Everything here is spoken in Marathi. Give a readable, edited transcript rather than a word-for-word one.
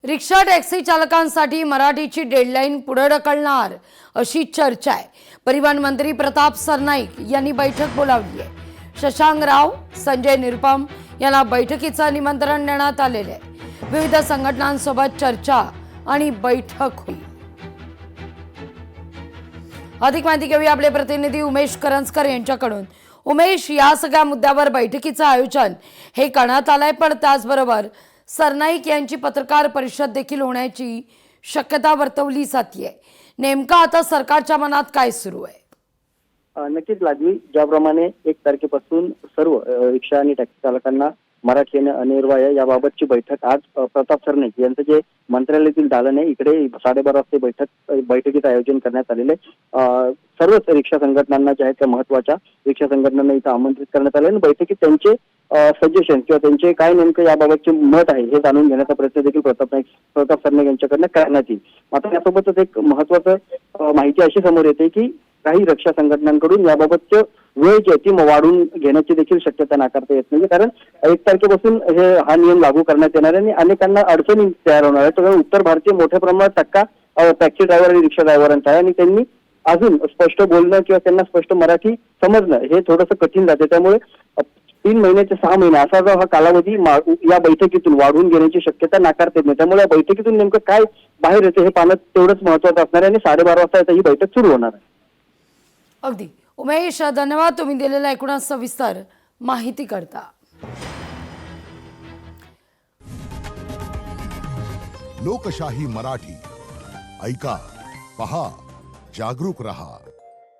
रिक्षा टॅक्सी चालकांसाठी मराठीची डेडलाईन पुढे ढकलणार अशी चर्चा आहे। परिवहन मंत्री प्रताप सरनाईक यांनी बैठक बोलावली आहे। शशांक राव, संजय निरुपम यांना बैठकीचं निमंत्रण देण्यात आलेले आहे। विविध संघटनांसोबत चर्चा आणि बैठक होईल। अधिक माहिती घेऊया आपले प्रतिनिधी उमेश करंजकर यांच्याकडून। उमेश, या सगळ्या मुद्द्यावर बैठकीचं आयोजन हे करण्यात आलंय, पण त्याचबरोबर सरनाईक यांची पत्रकार परिषद देखील होण्याची शक्यता वर्तवली जाते। नेमका आता सरकारच्या मनात काय सुरू आहे? नक्कीच लाजवी, ज्याप्रमाणे 1 तारखेपासून सर्व रिक्षा आणि टॅक्सी चालकांना मराठी आणि अनिवार्य याबाबतची बैठक आज प्रताप सरनाईक यांचं जे मंत्रालयातील दालन आहे इकडे 12:30 वाजता बैठकीचं आयोजन करण्यात आलेलं आहे। सर्वच रिक्षा संघटनांना ज्या आहेत त्या महत्त्वाच्या रिक्षा संघटनांना इथं आमंत्रित करण्यात आलं आणि बैठकीत त्यांचे सजेशन किंवा त्यांचे काय नेमकं याबाबतचे मत आहे हे जाणून घेण्याचा प्रयत्न देखील प्रताप सरनाईक यांच्याकडनं करण्यात येईल। मात्र यासोबतच एक महत्त्वाचं माहिती अशी समोर येते की काही रक्षा संघटनांकडून याबाबतचं वेळ जी आहे ती वाढून घेण्याची देखील शक्यता नाकारता येत नाही, कारण 1 तारखेपासून हा नियम लागू करण्यात येणार आहे आणि अनेकांना अडचणी तयार होणार आहे। त्यामुळे उत्तर भारतीय मोठ्या प्रमाणात धक्का टॅक्सी ड्रायव्हर आणि रिक्षा ड्रायव्हरांचा आहे आणि त्यांनी अजून स्पष्ट बोलणं किंवा त्यांना स्पष्ट मराठी समजणं हे थोडंसं कठीण जाते। त्यामुळे 3 महिने ते 6 महिने असा जो हा कालावधी या बैठकीतून वाढवून घेण्याची शक्यता नाकारता येत नाही। त्यामुळे या बैठकीतून नेमकं काय बाहेर येते हे पाहणं तेवढंच महत्त्वाचं असणार आहे आणि 12:30 वाजता ही बैठक सुरू होणार आहे। अगदी उमेश, धन्यवाद तुम्ही दिलेल्या एकूण सविस्तर माहिती करता। लोकशाही मराठी ऐका, पहा, जागरूक रहा।